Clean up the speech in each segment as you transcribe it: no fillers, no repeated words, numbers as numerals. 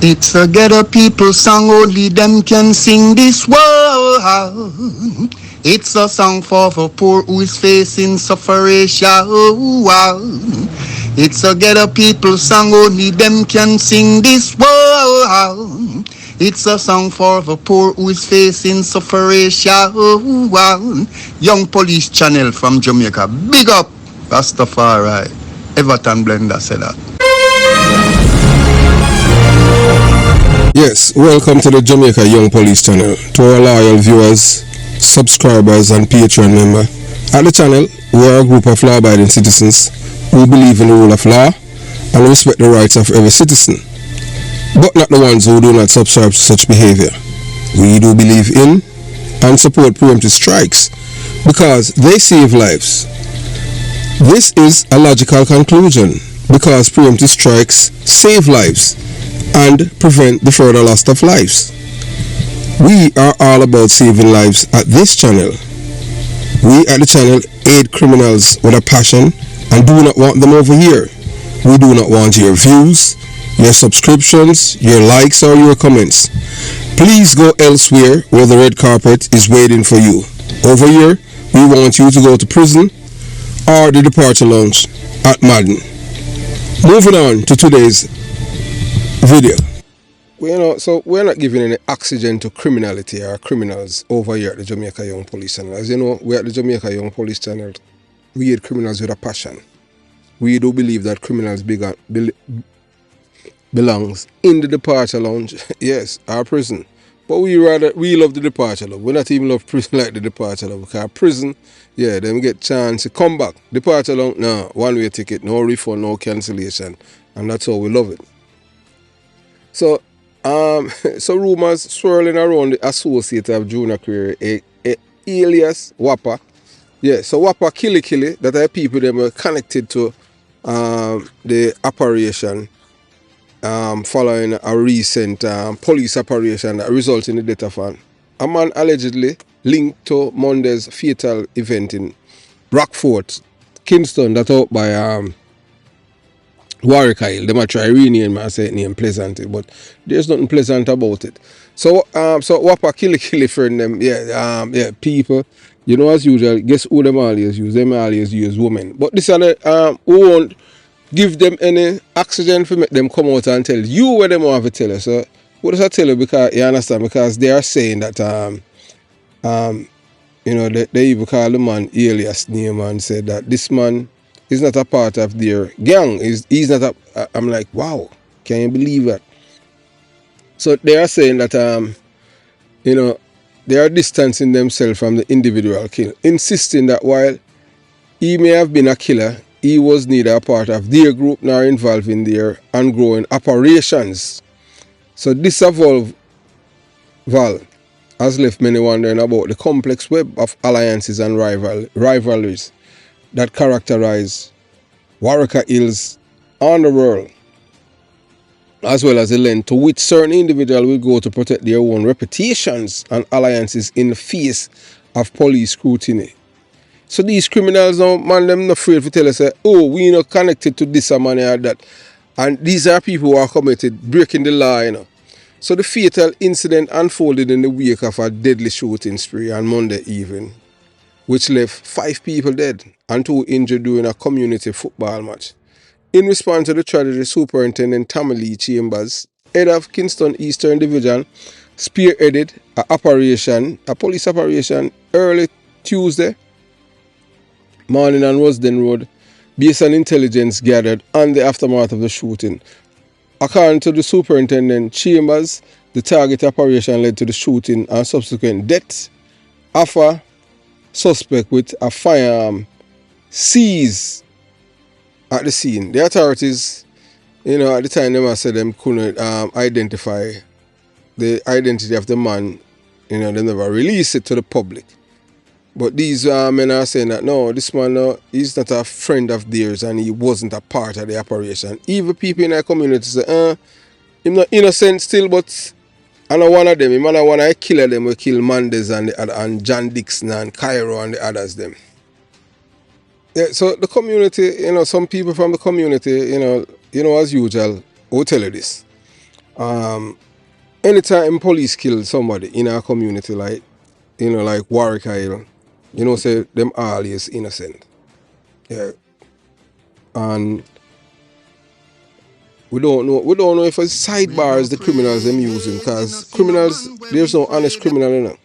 It's a ghetto people song, only them can sing this world. It's a song for the poor who is facing suffering. It's a ghetto people song, only them can sing this world. It's a song for the poor who is facing suffering. Young Police Channel from Jamaica. Big up, Rastafari. Everton Blender said that. Yes, welcome to the Jamaica Young Police Channel. To our loyal viewers, subscribers and Patreon member. At the channel, we are a group of law-abiding citizens who believe in the rule of law and respect the rights of every citizen, but not the ones who do not subscribe to such behavior. We do believe in and support preemptive strikes because they save lives. This is a logical conclusion because preemptive strikes save lives and prevent the further loss of lives. We are all about saving lives at this channel. We at the channel aid criminals with a passion and do not want them over here. We do not want your views, your subscriptions, your likes or your comments. Please go elsewhere where the red carpet is waiting for you. Over here, we want you to go to prison or the departure lounge at Madden. Moving on to today's video. So we're not giving any oxygen to criminality or criminals over here at the Jamaica Young Police Channel. As you know, we're at the Jamaica Young Police Channel. We aid criminals with a passion. We do believe that criminals belongs in the departure lounge, yes, our prison. But we love the departure lounge. We not even love prison like the departure lounge. Because prison, yeah, them get chance to come back. Departure lounge, no, one-way ticket, no refund, no cancellation. And that's how we love it. So, so rumors swirling around the associate of Junior Query, alias Wappa. Yeah, so Wappa Killy, that are people that were connected to the operation following a recent police operation that resulted in the death of a man allegedly linked to Monday's fatal event in Rockfort, Kingston, that out by Wareika. They might try rename and say name pleasant, but there's nothing pleasant about it. So Wappa Killy friend them, yeah, people, you know, as usual, guess who them always use? Them always use women. But this are we won't give them any oxygen for make them come out and tell you what them want to tell you. So what does I tell you? Because you understand, because they are saying that you know, they even call the man alias name and said that this man is not a part of their gang. He's not a. I'm like, wow, can you believe that? So they are saying that you know, they are distancing themselves from the individual kill, insisting that while he may have been a killer, he was neither a part of their group nor involved in their ongoing operations. So this avowal has left many wondering about the complex web of alliances and rivalries that characterize Wareika Hills and the world, as well as the length to which certain individuals will go to protect their own reputations and alliances in the face of police scrutiny. So these criminals now, man, them not afraid to tell us, oh, we not connected to this or money or that. And these are people who are committed, breaking the law, you know. So the fatal incident unfolded in the wake of a deadly shooting spree on Monday evening, which left 5 people dead and 2 injured during a community football match. In response to the tragedy, Superintendent Tamale Chambers, head of Kingston Eastern Division, spearheaded a police operation early Tuesday morning on Rosden Road based on intelligence gathered on the aftermath of the shooting. According to the Superintendent Chambers, the target operation led to the shooting and subsequent death of a suspect with a firearm seized at the scene. The authorities, you know, at the time they said them couldn't identify the identity of the man. You know, they never released it to the public. But these men are saying that no, this man he's not a friend of theirs and he wasn't a part of the operation. Even people in our community say, he's not innocent still, but I know one of them, him and one of the killer them will kill Mandez and John Dixon and Cairo and the others them. Yeah, so the community, you know, some people from the community, you know, as usual, will tell you this. Anytime police kill somebody in our community, like, like Wareika, say them all is innocent. Yeah. And we don't know if it's sidebars the criminals them using, because criminals, there's no honest criminal.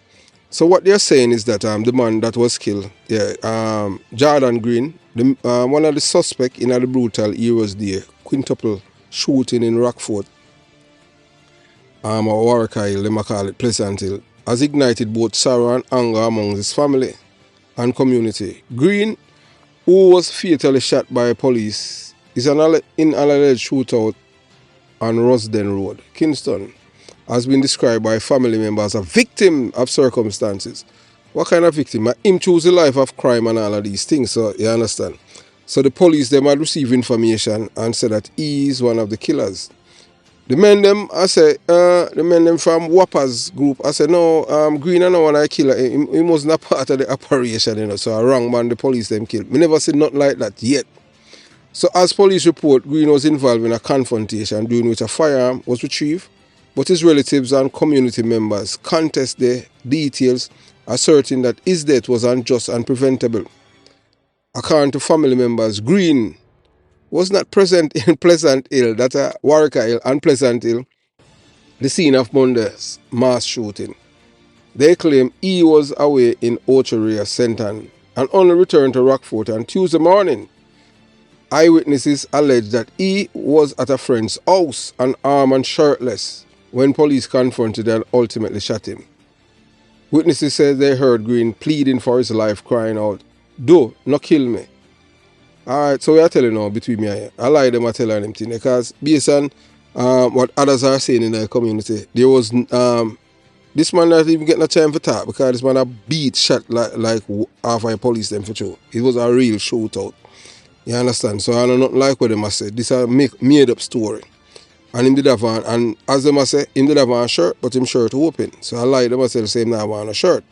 So what they're saying is that the man that was killed, Jordan Green, one of the suspects in the brutal Heroes Day quintuple shooting in Rockford, or Wareika, they might call it Pleasant Hill, has ignited both sorrow and anger among his family and community. Green, who was fatally shot by police, is in an alleged shootout on Rosden Road, Kingston, has been described by family members as a victim of circumstances. What kind of victim? Him choose the life of crime and all of these things, so you understand. So the police them had received information and said that he is one of the killers. The men them, I say, the men them from Wapper's group, I said, no, Green and no one I killer. He wasn't a part of the operation, so a wrong man the police them killed. Me never seen nothing like that yet. So as police report, Green was involved in a confrontation during which a firearm was retrieved, but his relatives and community members contest the details, asserting that his death was unjust and preventable. According to family members, Green was not present in Pleasant Hill, that's a Wareika Hill and Pleasant Hill, the scene of Monday's mass shooting. They claim he was away in Ochorea, Senton, and only returned to Rockford on Tuesday morning. Eyewitnesses allege that he was at a friend's house, unarmed and shirtless, when police confronted and ultimately shot him. Witnesses said they heard Green pleading for his life, crying out, "Do not kill me." Alright, so we are telling now between me and you. I lie them, I tell them thing, because based on what others are saying in the community, there was this man not even getting a chance for talk, because this man a beat shot like half of the police them for sure. It was a real shootout. You understand? So I don't know like what them say. This is a made up story. And him did have on, and as them say, him did have on a shirt, but him shirt open. So I like them say the same now on a shirt.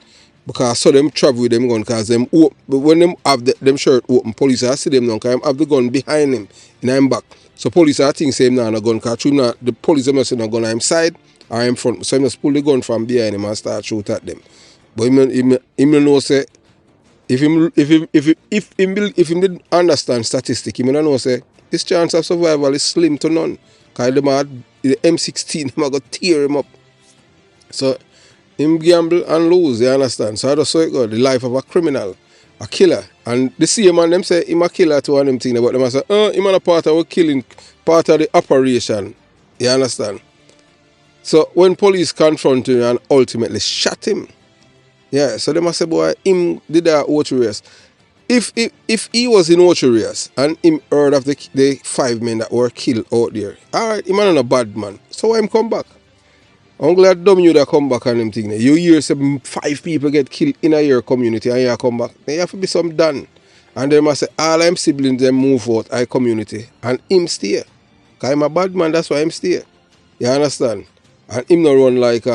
Because I saw them travel with them gun, because them open, but when them have them shirt open, police I see them now, because have the gun behind him in him back. So police I think say him now on a gun, because the police them say no gun on him side or him front. So him just pull the gun from behind him and start shoot at them. But him know say if him didn't understand statistics, he know say his chance of survival is slim to none. Because the M16 them are going to tear him up. So him gamble and lose, you understand? So I just saw it go, the life of a criminal, a killer. And the same man them say him a killer to one of them things, but them say, him a part of a killing, part of the operation. You understand? So when police confronted him and ultimately shot him, yeah, so they must say, boy, him did that Ochoreas. If he was in Ochoreas and him heard of the 5 men that were killed out there, alright, he man not a bad man. So why him come back? I'm glad dumb you that come back on them thing. You hear some 5 people get killed in your community and you come back. Then you have to be some done. And they must say, all them siblings them move out our community and him stay. Because I'm a bad man, that's why him stay. You understand? And him not run like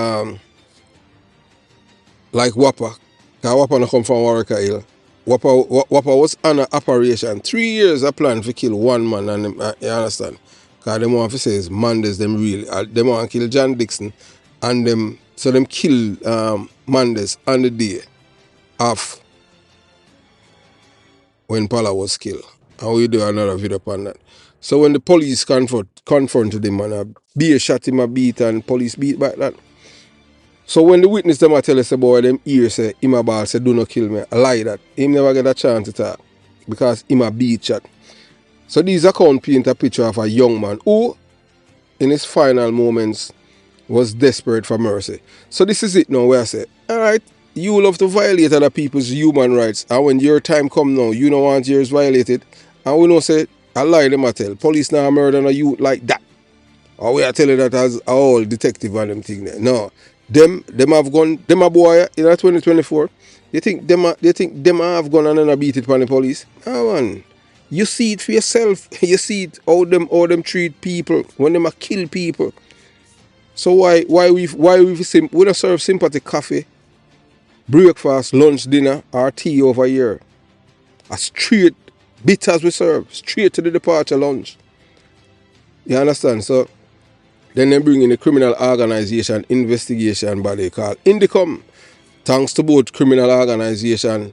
Wapper. Because Wapper not come from Wareika Hill. Wapper was on an operation. 3 years a plan to kill one man, and you understand? Because them want to say is Mondays them really. Them want to kill John Dixon, and them so them kill Mondays on the day of when Pala was killed. And we do another video upon that. So when the police confronted him and a beer shot him a beat and police beat back that. So when the witness them a tell us about them ear say him a ball say do not kill me, I lie that. Him never get a chance to talk because him a beat shot. So these account paint a picture of a young man who in his final moments was desperate for mercy. So this is it now where I say, alright, you love to violate other people's human rights, and when your time come now, you don't want yours violated, and we know say, I lie them a tell, police now murder a youth like that. Or we are telling that as all detective and them thing there. No. Them have gone, them a boy in 2024. They think them have gone and then beat it upon the police. No man. You see it for yourself. You see it how them treat people when them a kill people. So why we don't serve sympathy coffee, breakfast, lunch, dinner, or tea over here. A straight bitters we serve, straight to the departure lunch. You understand? So Then they bring in a criminal organization investigation body called INDICOM. Thanks to both criminal organization,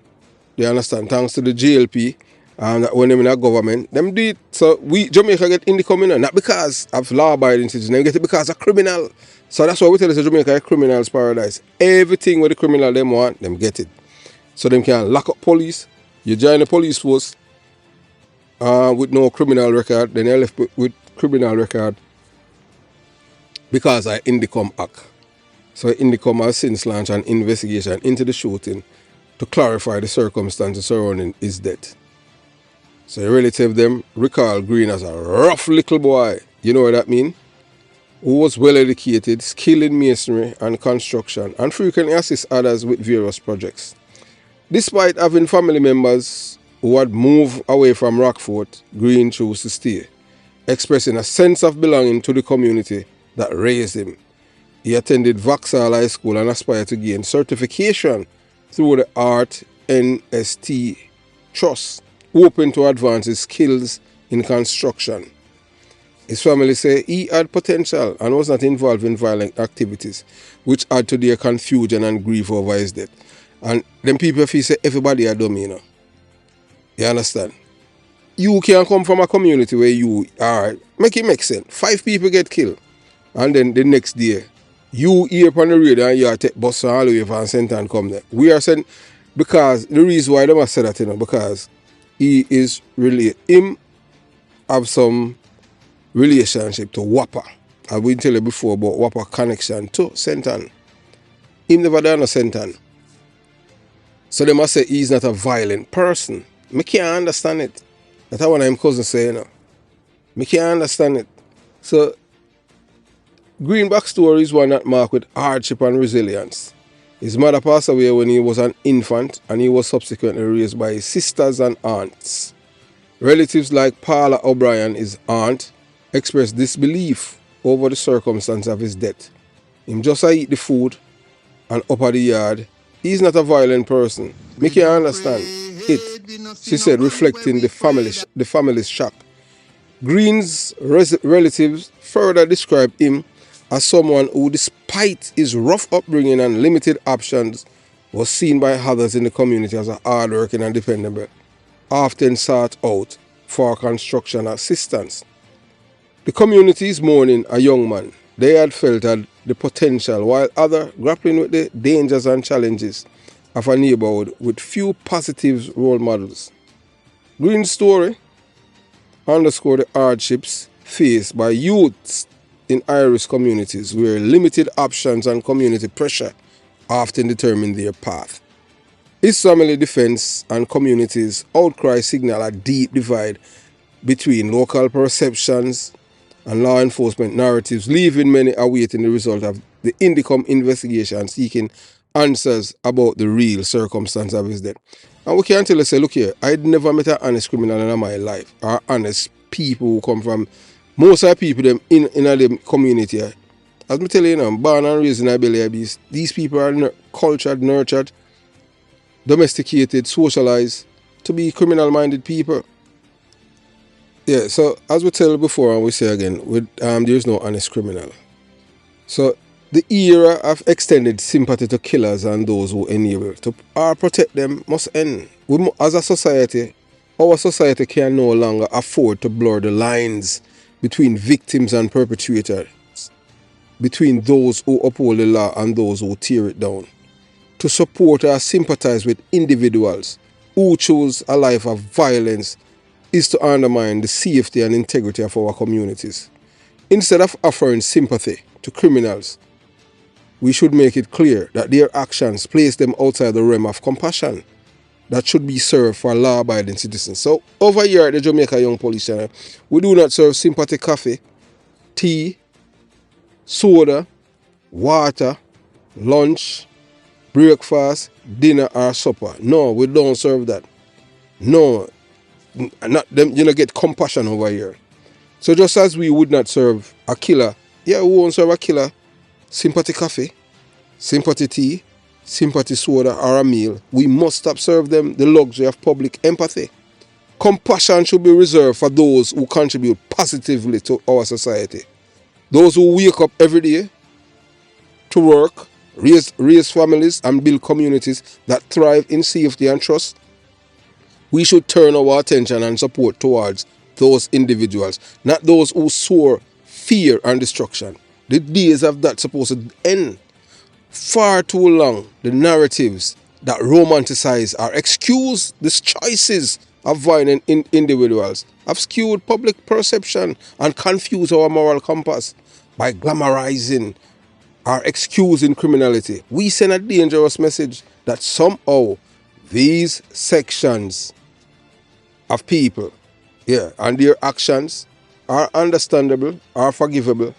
you understand, thanks to the GLP, and when they're in a government, them do it. So we, Jamaica get INDICOM, not because of law-abiding citizens, they get it because of criminal. So that's why we tell us Jamaica a criminal's paradise. Everything with the criminal them want, them get it. So them can lock up police. You join the police force with no criminal record, then you're left with criminal record because of INDICOM Act. So INDICOM has since launched an investigation into the shooting to clarify the circumstances surrounding his death. So a relative them recall Green as a rough little boy. You know what that mean? Who was well educated, skilled in masonry and construction, and frequently assist others with various projects. Despite having family members who had moved away from Rockfort, Green chose to stay, expressing a sense of belonging to the community that raised him. He attended Vauxhall High School and aspired to gain certification through the Art NST Trust, open to advance his skills in construction. His family say he had potential and was not involved in violent activities, which add to their confusion and grief over his death. And them people feel say everybody are dumb, you know. You understand? You can come from a community where you are, make it make sense. 5 people get killed, and then the next day, you hear upon the radio and you are take bus all the way from Center and come there. We are saying, because the reason why they must say that, you know, because he is really, him have some relationship to Whopper. I will tell you before about Whopper connection to Senton. Him never done a Senton. So they must say he's not a violent person. Me can't understand it. That's what I'm cousin say, you know. Me can't understand it. So Greenback story is one that marked with hardship and resilience. His mother passed away when he was an infant, and he was subsequently raised by his sisters and aunts. Relatives like Paula O'Brien, his aunt, expressed disbelief over the circumstance of his death. Him just eat the food and up at the yard. He's not a violent person. Me can't understand it, she said, reflecting the family's shock. Green's relatives further described him as someone who, despite his rough upbringing and limited options, was seen by others in the community as a hardworking and dependable, often sought out for construction assistance. The community is mourning a young man they had felt had the potential, while others grappling with the dangers and challenges of a neighborhood with few positive role models. Green's story underscored the hardships faced by youths in high-risk communities where limited options and community pressure often determine their path. His family defense and community's outcry signal a deep divide between local perceptions and law enforcement narratives, leaving many awaiting the result of the INDICOM investigation seeking answers about the real circumstance of his death. And we can't tell us, say, look here, I'd never met an honest criminal in my life, or honest people who come from, most of the people them in the community. As I tell you, I'm born and raised in a belly of beast. These people are cultured, nurtured, domesticated, socialized to be criminal-minded people. Yeah, so as we tell before and we say again, there's no honest criminal. So the era of extended sympathy to killers and those who enable to protect them must end. As a society, our society can no longer afford to blur the lines between victims and perpetrators, between those who uphold the law and those who tear it down. To support or sympathize with individuals who choose a life of violence is to undermine the safety and integrity of our communities. Instead of offering sympathy to criminals, we should make it clear that their actions place them outside the realm of compassion that should be served for law-abiding citizens. So over here at the Jamaica Young Police Channel, we do not serve sympathy coffee, tea, soda, water, lunch, breakfast, dinner or supper. No, we don't serve that. No, not them, you know, get compassion over here. So just as we would not serve a killer, we won't serve a killer sympathy coffee, sympathy tea, sympathy soda or a meal, we must stop serve them the luxury of public empathy. Compassion should be reserved for those who contribute positively to our society. Those who wake up every day to work, raise families, and build communities that thrive in safety and trust, we should turn our attention and support towards those individuals, not those who sow fear and destruction. The days of that supposed to end. Far too long, the narratives that romanticize or excuse these choices of violent individuals have skewed public perception and confused our moral compass. By glamorizing or excusing criminality, we send a dangerous message that somehow these sections of people, and their actions are understandable, are forgivable.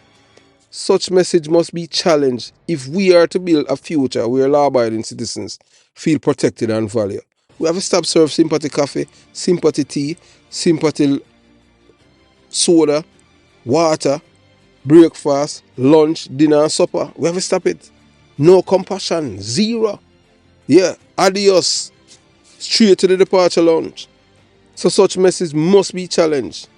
Such message must be challenged if we are to build a future where law-abiding citizens feel protected and valued. We have to stop serve sympathy coffee, sympathy tea, sympathy soda, water, breakfast, lunch, dinner, and supper. We have to stop it. No compassion, zero. Adios, straight to the departure lounge. So such message must be challenged.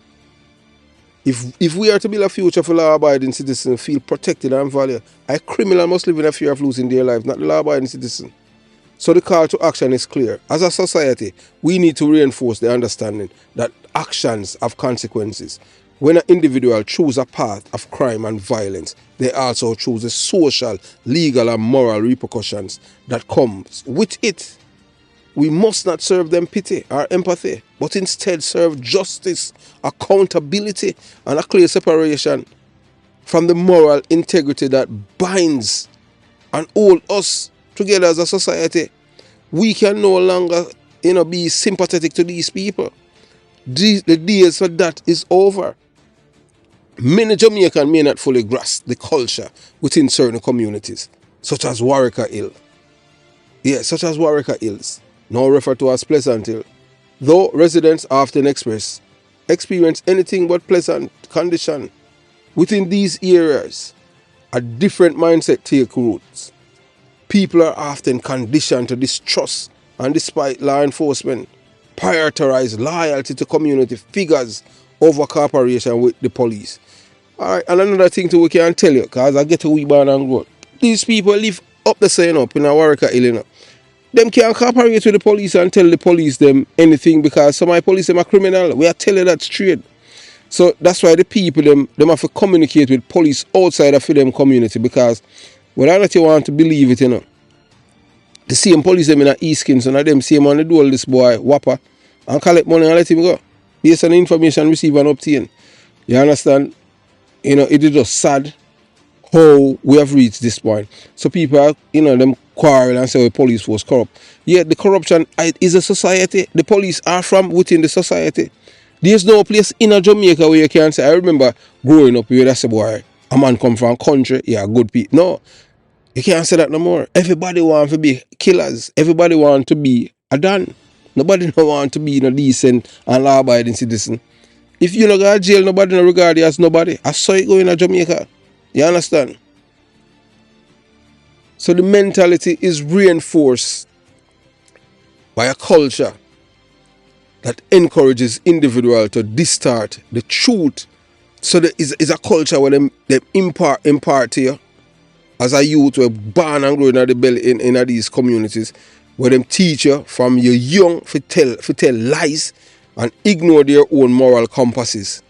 If we are to build a future for law-abiding citizens feel protected and valued, a criminal must live in a fear of losing their life, not the law-abiding citizen. So the call to action is clear. As a society, we need to reinforce the understanding that actions have consequences. When an individual chooses a path of crime and violence, they also choose the social, legal, and moral repercussions that comes with it. We must not serve them pity or empathy, but instead serve justice, accountability, and a clear separation from the moral integrity that binds and holds us together as a society. We can no longer, be sympathetic to these people. The days for that is over. Many Jamaicans may not fully grasp the culture within certain communities, such as Wareika Hill. Such as Wareika Hills, now referred to as Pleasant Hill. Though residents often experience anything but pleasant condition, within these areas, a different mindset takes roots. People are often conditioned to distrust and, despite law enforcement, prioritize loyalty to community figures over cooperation with the police. Alright, and another thing too we can tell you, because I get to we born and grow. These people live up the same up in a Wareika Hill, Them can't cooperate with the police and tell the police them anything because some of the police them are criminal. We are telling that straight. So that's why the people them have to communicate with police outside of them community, because whether that you want to believe it, the same police them in East Kingston and them same on the do all this boy Whopper and collect money and let him go. Based on the information received and obtained. You understand? It is just sad how we have reached this point. So people are, them quarrel and say the police was corrupt. The corruption is a society. The police are from within the society. There's no place in a Jamaica where you can say, I remember growing up where that's a boy, a man come from country, good people. No, you can't say that no more. Everybody want to be killers. Everybody want to be a Don. Nobody no want to be decent and law-abiding citizen. If you don't go to jail, nobody no regard you as nobody. I saw it going to Jamaica. You understand? So the mentality is reinforced by a culture that encourages individual to distort the truth. So there is a culture where they impart to you as a youth who are born and growing in the belly in these communities, where them teach you from you young to tell lies and ignore their own moral compasses,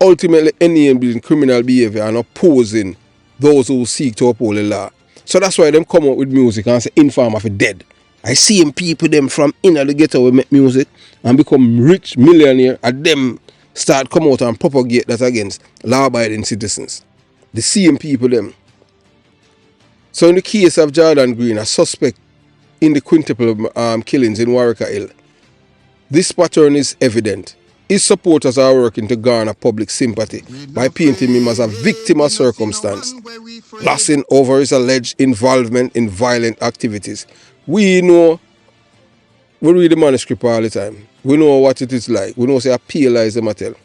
ultimately enabling criminal behavior and opposing those who seek to uphold the law. So that's why them come out with music and say Informer for dead. I see people them from inner the ghetto will make music and become rich millionaire, and them start come out and propagate that against law-abiding citizens. The same people them. So in the case of Jordan Green, a suspect in the quintuple killings in Wareika Hill, this pattern is evident. His supporters are working to garner public sympathy by painting him as a victim of circumstance, glossing over his alleged involvement in violent activities. We know, we read the manuscript all the time. We know what it is like. We know say a PLI is the matter.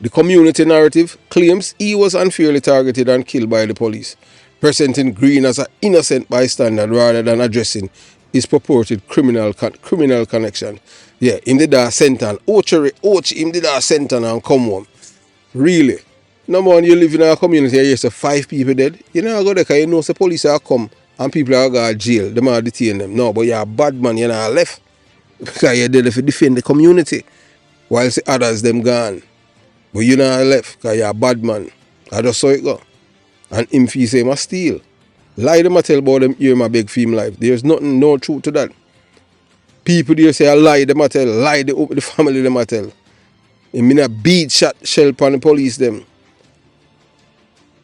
The community narrative claims he was unfairly targeted and killed by the police, presenting Green as an innocent bystander rather than addressing his purported criminal connection. Him did a sentence. Him did a sentence and come home. Really? No more you live in a community and you say 5 people dead. You know, go there because you know the police are come and people are going to jail. They might detain them. No, but you're a bad man, you're not left. Because you're there to defend the community. Whilst the others, them gone. But you're not left because you're a bad man. I just saw it go. And him fee say must steal. Lie them I tell about them hear my big film life. There's nothing, no truth to that. People there say I lie them I tell. Lie the family them I tell. I mean a beat shot shell upon the police them.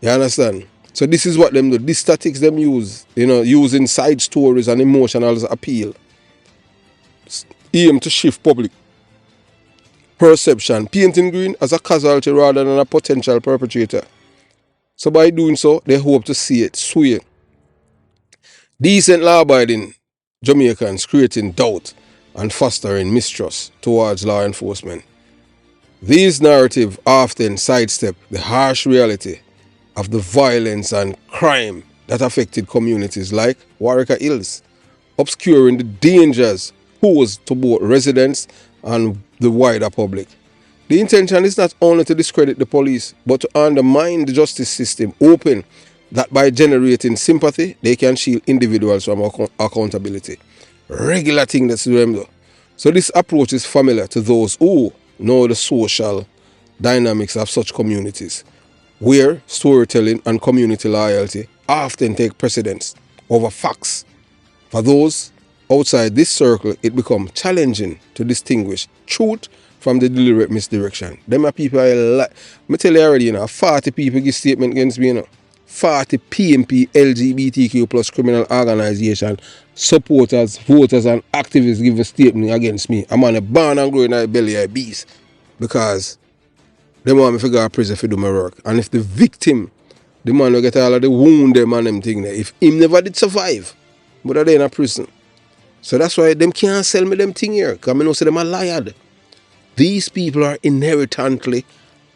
You understand? So this is what them do. These tactics them use, you know, using side stories and emotional appeal. Aim to shift public perception, painting Green as a casualty rather than a potential perpetrator. So by doing so, they hope to see it sway decent law-abiding Jamaicans, creating doubt and fostering mistrust towards law enforcement. These narratives often sidestep the harsh reality of the violence and crime that affected communities like Wareika Hills, obscuring the dangers posed to both residents and the wider public. The intention is not only to discredit the police, but to undermine the justice system, hoping that by generating sympathy, they can shield individuals from accountability. Regular thing that's them though. So this approach is familiar to those who know the social dynamics of such communities, where storytelling and community loyalty often take precedence over facts. For those outside this circle, it becomes challenging to distinguish truth from the deliberate misdirection. Them are people I like. I tell you already, 40 people give statement against me, 40 PMP, LGBTQ plus criminal organization, supporters, voters, and activists give a statement against me. I'm on a born and growing in my belly, I beast. Because they want me to go to prison for do my work. And if the victim, the man will get all of the wound them and them thing there, if him never did survive, but are they in a prison. So that's why them can't sell me them thing here. Because I know say them are liars. These people are inherently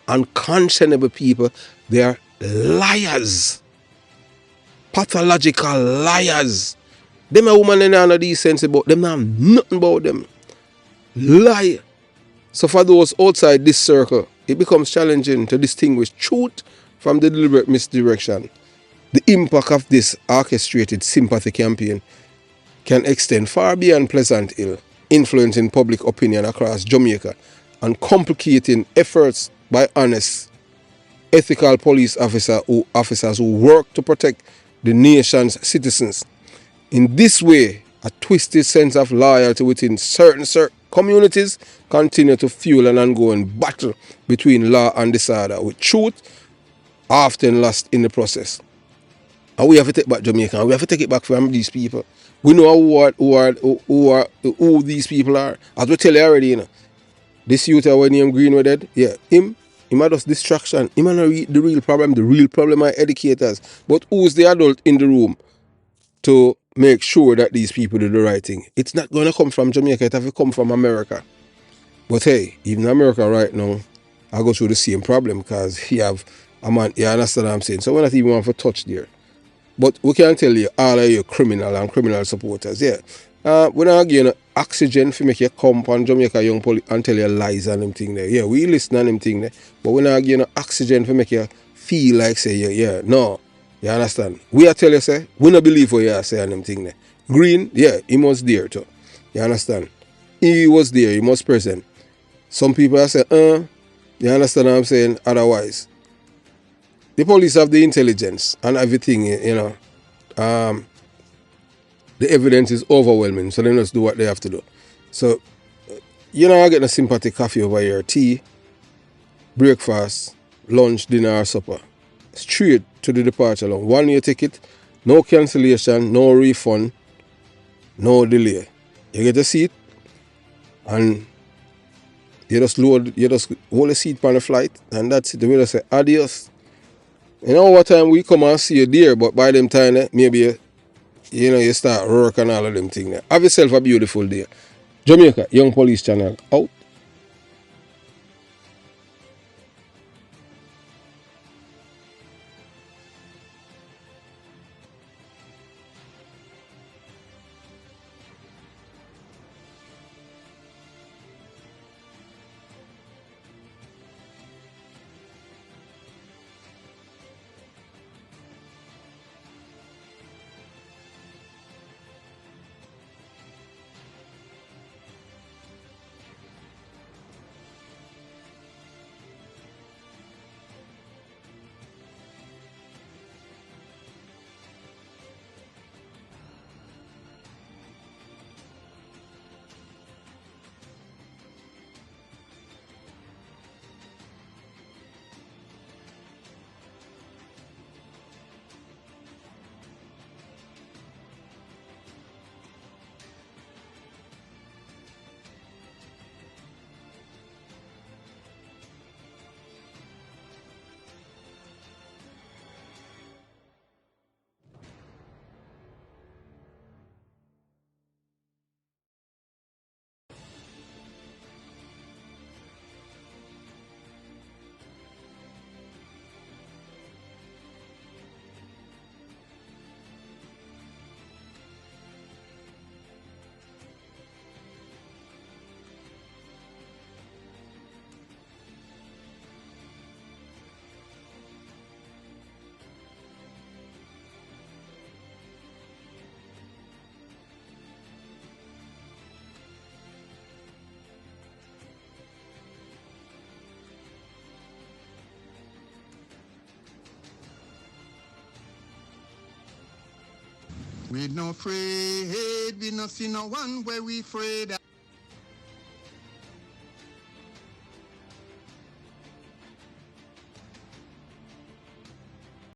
unconscionable people. They are liars. Pathological liars. Them a woman in no decency about them not nothing about them. Lie. So for those outside this circle, it becomes challenging to distinguish truth from the deliberate misdirection. The impact of this orchestrated sympathy campaign can extend far beyond Pleasant Hill, influencing public opinion across Jamaica and complicating efforts by honest, ethical police officers who work to protect the nation's citizens. In this way, a twisted sense of loyalty within certain communities continue to fuel an ongoing battle between law and disorder, with truth often lost in the process. And we have to take back Jamaica, and we have to take it back from these people. We know who these people are. As we tell you already, this youth when named Greenwood dead, yeah, him had just distraction. Him and the real problem. The real problem are educators. But who's the adult in the room to make sure that these people do the right thing? It's not going to come from Jamaica. It have to come from America. But hey, even America right now, I go through the same problem because you have a man, you understand what I'm saying? So we're not even want to touch there. But we can tell you, all of you criminal and criminal supporters, yeah. We're not giving oxygen for make you come on Jamaica Young Police and tell you lies and them thing there. Yeah, we listen and them thing there. But we're not giving oxygen for make you feel like say, yeah, no. You understand? We are tell you, say, we don't believe what you are saying and them thing there. Green, yeah, he was there too. You understand? He was there, he was present. Some people are saying, you understand what I'm saying? Otherwise. The police have the intelligence and everything, the evidence is overwhelming, so they just do what they have to do. So, I get a sympathy coffee over here, tea, breakfast, lunch, dinner, or supper. Straight to the departure line. 1 year ticket, no cancellation, no refund, no delay. You get a seat and you just hold the seat on the flight, and that's it. The way they say adios. You know what time we come and see you there, but by them time, maybe you start work and all of them things. Have yourself a beautiful day. Jamaica Young Police Channel out. We no afraid, we no see no one where we afraid.